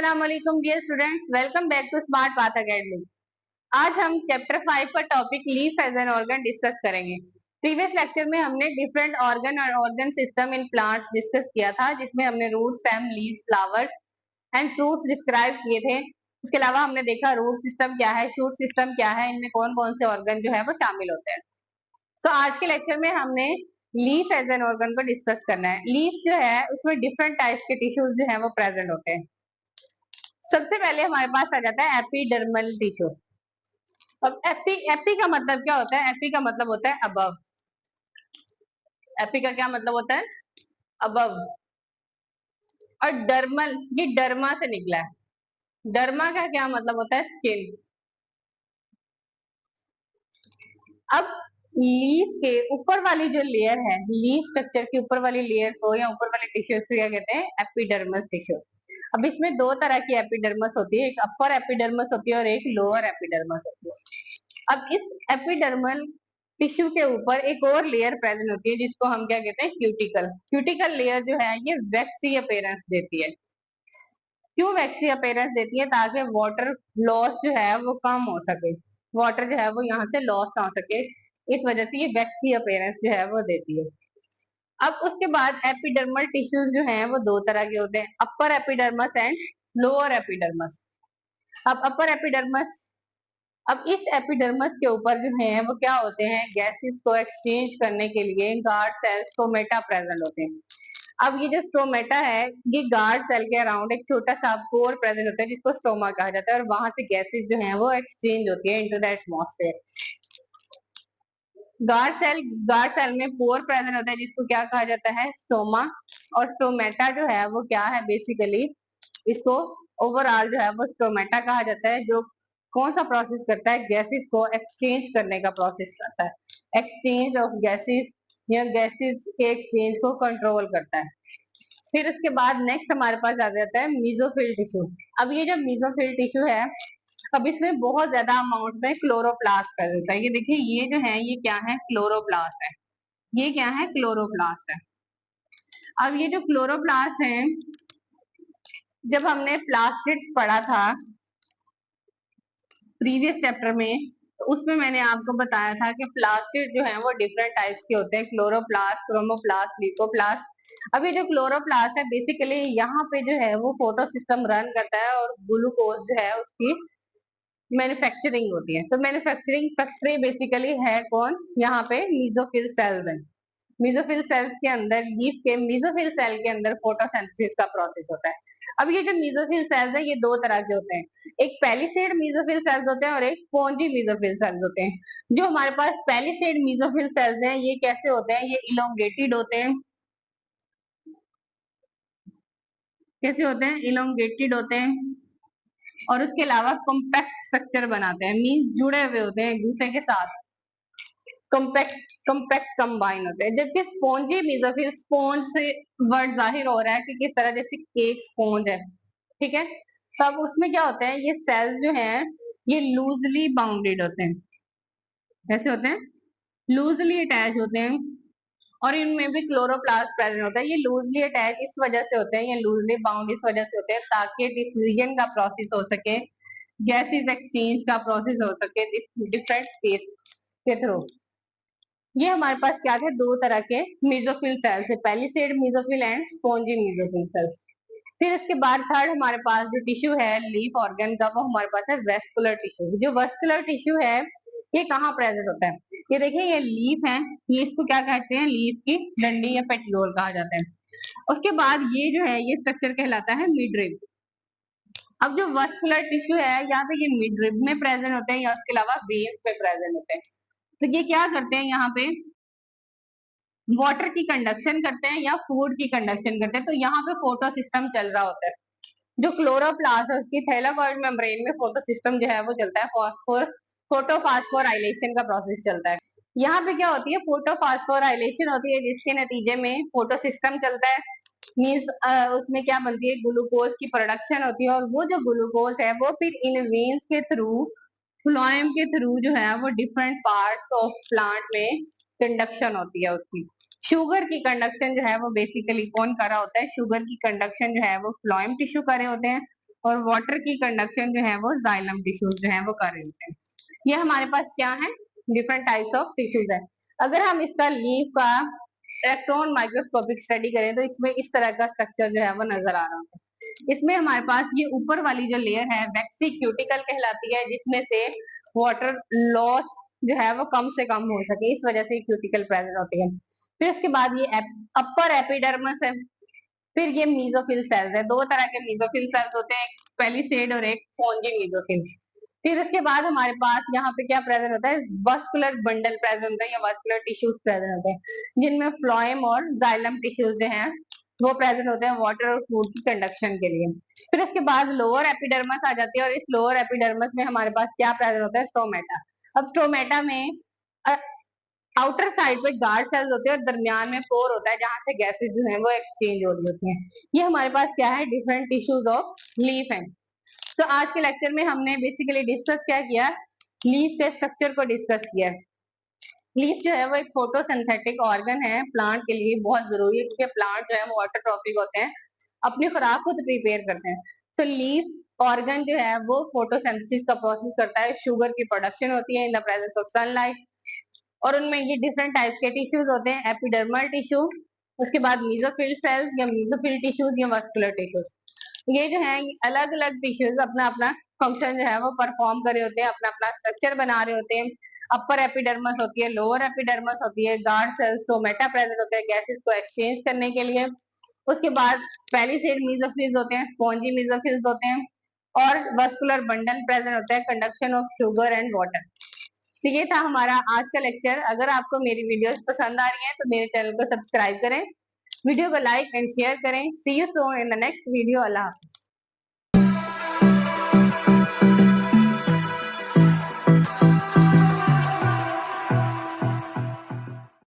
अस्सलाम वालेकुम dear students, welcome back to Smart Path Academy. आज हम चैप्टर 5 का topic leaf as an organ discuss करेंगे। प्रीवियस लेक्चर में हमने डिफरेंट ऑर्गन और organ system in plants discuss किया था, जिसमें हमने root, stem, leaves, flowers and fruits describe किए थे। उसके अलावा हमने देखा रूट सिस्टम क्या है, शूट सिस्टम क्या है, इनमें कौन कौन से ऑर्गन जो है वो शामिल होते हैं। तो आज के लेक्चर में हमने लीफ एज एन ऑर्गन को डिस्कस करना है। लीफ जो है उसमें डिफरेंट टाइप्स के टिश्यूज जो है वो प्रेजेंट होते हैं। सबसे पहले हमारे पास आ जाता है एपिडर्मल टिश्यू। अब एपी का मतलब क्या होता है? एपी का मतलब होता है अबव। एपी का क्या मतलब होता है? अबव। और डर्मल, ये डर्मा से निकला है। डर्मा का क्या मतलब होता है? स्किन। अब लीफ के ऊपर वाली जो लेयर है, लीफ स्ट्रक्चर के ऊपर वाली लेयर को या ऊपर वाले टिश्यू को क्या कहते हैं? Epidermis tissue. अब इसमें दो तरह की एपिडर्मस होती है, एक अपर एपिडर्मस होती है और एक लोअर एपिडर्मस होती है। अब इस एपिडर्मल टिश्यू के ऊपर एक और लेयर प्रेजेंट होती है, जिसको हम क्या कहते हैं? क्यूटिकल। क्यूटिकल लेयर जो है ये वैक्सी अपीयरेंस देती है। क्यों वैक्सी अपीयरेंस देती है? ताकि वाटर लॉस जो है वो कम हो सके, वाटर जो है वो यहाँ से लॉस ना हो सके, इस वजह से ये वैक्सी अपीयरेंस जो है वो देती है। अब उसके बाद एपिडर्मल टिश्यूज जो हैं वो दो तरह के होते हैं, अपर एपिडर्मस एंड लोअर एपिडर्मस। अब अपर एपिडर्मस, अब इस एपिडर्मस के ऊपर जो है वो क्या होते हैं? गैसेस को एक्सचेंज करने के लिए गार्ड सेल्स, स्टोमेटा प्रेजेंट होते हैं। अब ये जो स्टोमेटा है, ये गार्ड सेल के अराउंड एक छोटा सा पोर प्रेजेंट होता है, जिसको स्टोमा कहा जाता है, और वहां से गैसेस जो है वो एक्सचेंज होती है into the atmosphere. Guard cell में पोर प्रेजेंट होता है, जिसको क्या कहा जाता है? स्टोमा। और स्टोमेटा जो है वो क्या है? बेसिकली इसको ओवरऑल जो है वो स्टोमेटा कहा जाता है, जो कौन सा प्रोसेस करता है? गैसेस को एक्सचेंज करने का प्रोसेस करता है। एक्सचेंज ऑफ गैसेस या गैसेस के एक्सचेंज को कंट्रोल करता है। फिर उसके बाद नेक्स्ट हमारे पास आ जाता है मीजोफिल टिश्यू। अब ये जो मीजोफिल टिश्यू है, अब इसमें बहुत ज्यादा अमाउंट में क्लोरोप्लास्ट कर देता है। ये देखिए, ये जो है ये क्या है? क्लोरोप्लास्ट है। ये क्या है? क्लोरोप्लास्ट है। अब ये जो क्लोरोप्लास्ट है, जब हमने प्लास्टिड्स पढ़ा था प्रीवियस चैप्टर में, तो उसमें मैंने आपको बताया था कि प्लास्टिड जो है वो डिफरेंट टाइप्स के होते हैं, क्लोरोप्लास्ट, क्रोमोप्लास्ट, ल्यूकोप्लास्ट। अब ये जो क्लोरोप्लास्ट है, बेसिकली यहाँ पे जो है वो फोटो सिस्टम रन करता है और ग्लूकोज जो है उसकी मैन्युफैक्चरिंग होती है। तो मैन्युफैक्चरिंग फैक्ट्री बेसिकली है कौन? यहाँ पे मीजोफिल सेल्स है। मीजोफिल सेल्स के अंदर, लीफ के मीजोफिल सेल के अंदर फोटोसिंथेसिस का प्रोसेस होता है। अब ये जो मीजोफिल सेल्स है ये दो तरह के होते हैं, एक पेलिसेड मीजोफिल सेल्स होते हैं और एक स्पॉन्जी मीजोफिल सेल्स होते हैं। जो हमारे पास पेलिसेड मीजोफिल सेल्स हैं, ये कैसे होते हैं? ये इलोंगेटेड होते हैं। कैसे होते हैं? इलोंगेटेड होते हैं। और उसके अलावा कॉम्पैक्ट स्ट्रक्चर बनाते हैं, मीन जुड़े हुए होते हैं एक दूसरे के साथ। कॉम्पैक्ट कॉम्पैक्ट कंबाइन होते हैं। जबकि स्पॉन्जी मीजोफिल, स्पॉन्ज से वर्ड जाहिर हो रहा है कि किस तरह, जैसे केक स्पॉन्ज है, ठीक है। तो अब उसमें क्या होता है? ये सेल्स जो हैं ये लूजली बाउंडेड होते हैं। कैसे होते हैं? लूजली अटैच होते हैं। और इनमें भी क्लोरोप्लास्ट प्रेजेंट होता है। ये लूजली अटैच इस वजह से होते हैं, ये लूजली बाउंड इस वजह से होते हैं ताकि डिफ्यूजन का प्रोसेस हो सके, गैसेस एक्सचेंज का प्रोसेस हो सके डिफरेंट स्पेस के थ्रू। ये हमारे पास क्या थे? दो तरह के मीजोफिल सेल्स है, palisade mesophyll and spongy mesophyll cells. फिर इसके बाद थर्ड हमारे पास जो टिश्यू है लीफ ऑर्गन का, वो हमारे पास है वेस्कुलर टिश्यू। जो वेस्कुलर टिश्यू है ये कहाँ प्रेजेंट होता है? ये देखिए, ये लीफ है, ये इसको क्या कहते हैं? लीफ की डंडी या पेटियोल कहा जाता है। उसके बाद ये जो है ये स्ट्रक्चर कहलाता है मिडरिब। अब जो वेस्कुलर टिश्यू है, यहाँ पे ये मिडरिब में प्रेजेंट होते हैं या उसके अलावा वेन्स में प्रेजेंट होते हैं। तो ये क्या करते हैं? यहाँ पे वाटर की कंडक्शन करते हैं या फूड की कंडक्शन करते हैं। तो यहाँ पे फोटो सिस्टम चल रहा होता है। जो क्लोरोप्लास्ट है उसकी थैलाकॉइड मेम्ब्रेन में फोटो सिस्टम जो है वो चलता है, फोटोफास्फोराइलेशन का प्रोसेस चलता है। यहाँ पे क्या होती है? फोटोफास्फोराइलेशन होती है, जिसके नतीजे में फोटो सिस्टम चलता है। मीन्स उसमें क्या बनती है? ग्लूकोज की प्रोडक्शन होती है, और वो जो ग्लूकोज है वो फिर इन वेन्स के थ्रू, फ्लोएम के थ्रू जो है वो डिफरेंट पार्ट्स ऑफ प्लांट में कंडक्शन होती है उसकी। शुगर की कंडक्शन जो है वो बेसिकली कौन कर रहा होता है? शुगर की कंडक्शन जो है वो फ्लोएम टिश्यू कर रहे होते हैं, और वाटर की कंडक्शन जो है वो जाइलम टिश्यूज जो है वो कर रहे होते हैं। ये हमारे पास क्या है, डिफरेंट टाइप्स ऑफ टिश्यूज है। अगर हम इसका लीफ का इलेक्ट्रॉन माइक्रोस्कोपिक स्टडी करें तो इसमें इस तरह का स्ट्रक्चर जो है वो नजर आ रहा है। इसमें हमारे पास ये ऊपर वाली जो लेयर है वैक्सी क्यूटिकल कहलाती है, जिसमें से वाटर लॉस जो है वो कम से कम हो सके, इस वजह से क्यूटिकल प्रेजेंट होती है। फिर उसके बाद ये अपर एपिडर्मस है। फिर ये मीजोफिल सेल्स है, दो तरह के मीजोफिल सेल्स होते हैं, एक पेलिसेड और एक स्पॉन्जी मीजोफिल। फिर उसके बाद हमारे पास यहाँ पे क्या प्रेजेंट होता है, वस्कुलर बंडल प्रेजेंट होता है या वस्कुलर टिश्यूज प्रेजेंट होते हैं, जिनमें फ्लोएम और जाइलम टिश्यूज जो हैं वो प्रेजेंट होते हैं वाटर और फूड की कंडक्शन के लिए। फिर उसके बाद लोअर एपिडर्मस आ जाती है और इस लोअर एपिडर्मस में हमारे पास क्या प्रेजेंट होता है, स्टोमेटा। अब स्टोमेटा में आउटर साइड पे गार्ड सेल्स होते हैं और दरमियान में पोर होता है जहां से गैसेस जो है वो एक्सचेंज हो रही होती हैं। ये हमारे पास क्या है, डिफरेंट टिश्यूज ऑफ लीफ है। तो आज के लेक्चर में हमने बेसिकली डिस्कस क्या किया, लीफ के स्ट्रक्चर को डिस्कस किया। लीफ जो है वो एक फोटोसिंथेटिक ऑर्गन है, प्लांट के लिए बहुत जरूरी है क्योंकि प्लांट जो है वो ऑटोट्रॉपिक होते हैं, अपनी खुराक खुद प्रिपेयर करते हैं। तो लीफ ऑर्गन जो है वो फोटोसिंथेसिस का प्रोसेस करता है, शुगर की प्रोडक्शन होती है in the presence of sunlight, और उनमें ये डिफरेंट टाइप्स के टिश्यूज होते हैं, एपिडर्मल टिश्यू, उसके बाद मीजोफिल सेल्स या मीजोफिल टिश्यूज या मस्कुलर टिश्यूज। ये जो है अलग अलग टिश्यूज अपना अपना फंक्शन जो है वो परफॉर्म कर रहे होते हैं, अपना अपना स्ट्रक्चर बना रहे होते हैं। अपर एपिडर्मस होती है, लोअर एपिडर्मस होती है, गार्ड सेल्स स्टोमेटा प्रेजेंट होते हैं गैसेस को एक्सचेंज करने के लिए। उसके बाद पेलिसेड मीजोफिल्स होते हैं, स्पॉन्जी मीजोफिल्स होते हैं, और वस्कुलर बंडल प्रेजेंट होता है, conduction of sugar and water. तो ये था हमारा आज का लेक्चर। अगर आपको मेरी वीडियोस पसंद आ रही हैं तो मेरे चैनल को सब्सक्राइब करें, वीडियो को लाइक एंड शेयर करें। See you soon in the next video. अल्लाह हाफिज।